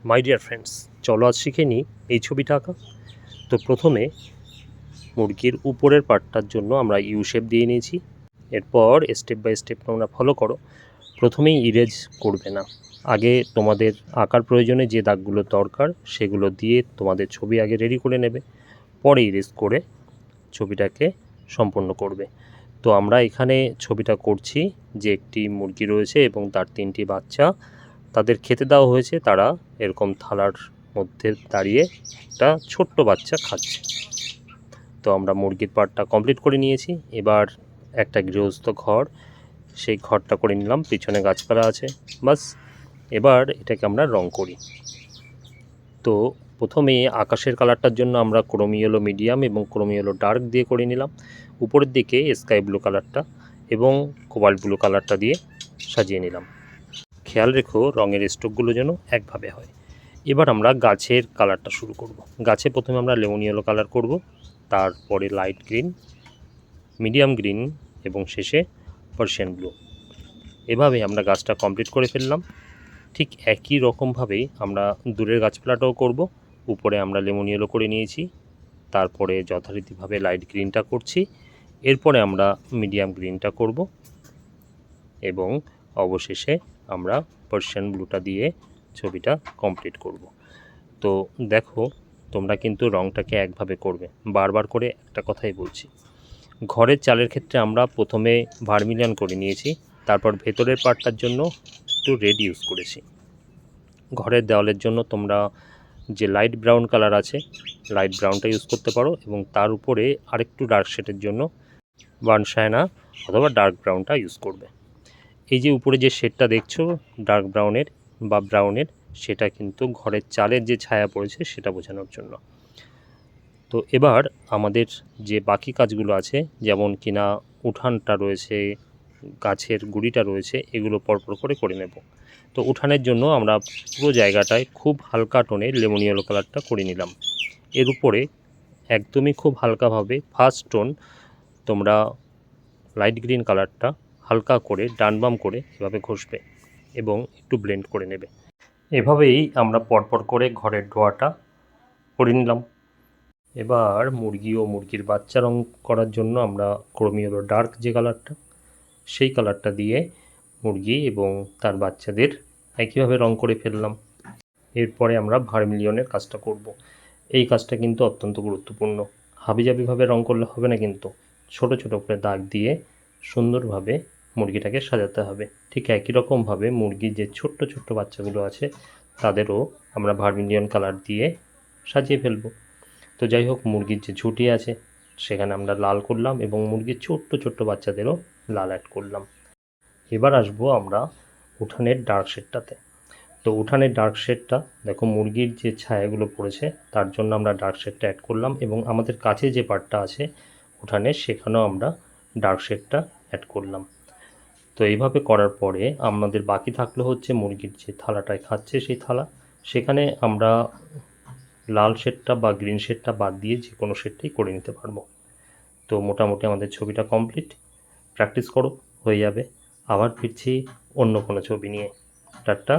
My dear friends, চলো আজ শিখে নিই এই ছবিটা আঁকা। তো প্রথমে মুরগির উপরের পার্টটার জন্য আমরা ইউ শেপ দিয়ে নিয়েছি। এরপর স্টেপ বাই স্টেপ তোমরা ফলো করো। প্রথমেই ইরেজ করবে না, আগে তোমাদের আঁকার প্রয়োজনে যে দাগগুলো দরকার সেগুলো দিয়ে তোমাদের ছবি আগে রেডি করে নেবে, পরে ইরেজ করে ছবিটাকে সম্পন্ন করবে। তো আমরা এখানে ছবিটা করছি যে একটি মুরগি রয়েছে এবং তার 3টি বাচ্চা, তাদের খেতে দেওয়া হয়েছে। তারা এরকম থালার মধ্যে দাঁড়িয়ে একটা ছোট্ট বাচ্চা খাচ্ছে। তো আমরা মুরগির পার্টটা কমপ্লিট করে নিয়েছি। এবার একটা গৃহস্থ ঘর, সেই ঘরটা করে নিলাম, পিছনে গাছপালা আছে, বাস। এবার এটাকে আমরা রং করি। তো প্রথমে আকাশের কালারটার জন্য আমরা ক্রোমি ইয়েলো মিডিয়াম এবং ক্রোমি ইয়েলো ডার্ক দিয়ে করে নিলাম। উপরের দিকে স্কাই ব্লু কালারটা এবং কোবাল্ট ব্লু কালারটা দিয়ে সাজিয়ে নিলাম। খেয়াল রেখো রঙের স্ট্রোকগুলো যেন একভাবে হয়। এবার আমরা গাছের কালারটা শুরু করব। গাছে প্রথমে আমরা লেমন ইয়েলো কালার করব, তারপরে লাইট গ্রিন, মিডিয়াম গ্রিন এবং শেষে পার্সিয়ান ব্লু। এভাবে আমরা গাছটা কমপ্লিট করে ফেললাম। ঠিক একই রকমভাবেই আমরা দূরের গাছপালাটাও করব। উপরে আমরা লেমন ইয়েলো করে নিয়েছি, তারপরে যথারীতিভাবে লাইট গ্রিনটা করছি, এরপরে আমরা মিডিয়াম গ্রিনটা করব এবং অবশেষে আমরা পার্সিয়ান ব্লুটা দিয়ে ছবিটা কমপ্লিট করব। তো দেখো, তোমরা কিন্তু রঙটাকে একভাবে করবে। বারবার করে একটা কথাই বলছি, ঘরের চালের ক্ষেত্রে আমরা প্রথমে ভার্মিলিয়ন করে নিয়েছি, তারপর ভেতরের পার্টটার জন্য একটু রেড ইউজ করেছি। ঘরের দেওয়ালের জন্য তোমরা যে লাইট ব্রাউন কালার আছে, লাইট ব্রাউনটা ইউজ করতে পারো এবং তার উপরে আরেকটু ডার্ক শেডের জন্য বার্নশায়না অথবা ডার্ক ব্রাউনটা ইউজ করবে। এই যে উপরে যে শেডটা দেখছো ডার্ক ব্রাউনের বা ব্রাউনের, সেটা কিন্তু ঘরের চালের যে ছায়া পড়েছে সেটা বোঝানোর জন্য। তো এবার আমাদের যে বাকি কাজগুলো আছে, যেমন কিনা উঠানটা রয়েছে, গাছের গুঁড়িটা রয়েছে, এগুলো পরপর করে নেব। তো উঠানের জন্য আমরা পুরো জায়গাটায় খুব হালকা টোনে লেমন ইয়েলো কালারটা করে নিলাম। এর উপরে একদমই খুব হালকাভাবে ফার্স্ট টোন তোমরা লাইট গ্রিন কালারটা হালকা করে ডান বাম করে এভাবে ঘষবে এবং একটু ব্লেন্ড করে নেবে। এভাবেই আমরা পরপর করে ঘরের ডোয়াটা করে নিলাম। এবার মুরগি ও মুরগির বাচ্চা রং করার জন্য আমরা ক্রোমি ইয়েলো ডার্ক যে কালারটা, সেই কালারটা দিয়ে মুরগি এবং তার বাচ্চাদের একইভাবে রং করে ফেললাম। এরপরে আমরা ভার্মিলিয়নের কাজটা করব। এই কাজটা কিন্তু অত্যন্ত গুরুত্বপূর্ণ। হাবিজাবিভাবে রং করলে হবে না, কিন্তু ছোট ছোট করে দাগ দিয়ে সুন্দরভাবে মুরগিটাকে সাজাতে হবে। ঠিক একই রকমভাবে মুরগির যে ছোট্ট ছোট্ট বাচ্চাগুলো আছে তাদেরও আমরা ভার্মিলিয়ন কালার দিয়ে সাজিয়ে ফেলব। তো যাই হোক, মুরগির যে ঝুঁটি আছে সেখানে আমরা লাল করলাম এবং মুরগির ছোট্ট ছোট্ট বাচ্চাদেরও লাল অ্যাড করলাম। এবার আসবো আমরা উঠানের ডার্ক শেডটাতে। তো উঠানের ডার্ক শেডটা দেখো, মুরগির যে ছায়াগুলো পড়েছে তার জন্য আমরা ডার্ক শেডটা অ্যাড করলাম এবং আমাদের কাছে যে পার্টটা আছে উঠানের, সেখানেও আমরা ডার্ক শেডটা অ্যাড করলাম। তো এইভাবে করার পরে আমাদের বাকি থাকলো হচ্ছে মুরগির যে থালাটায় খাচ্ছে সেই থালা, সেখানে আমরা লাল শেডটা বা গ্রিন শেডটা বাদ দিয়ে যে কোনো শেডটাই করে নিতে পারবো। তো মোটামুটি আমাদের ছবিটা কমপ্লিট। প্র্যাকটিস করো, হয়ে যাবে। আবার ফিরছি অন্য কোনো ছবি নিয়ে। টাটা।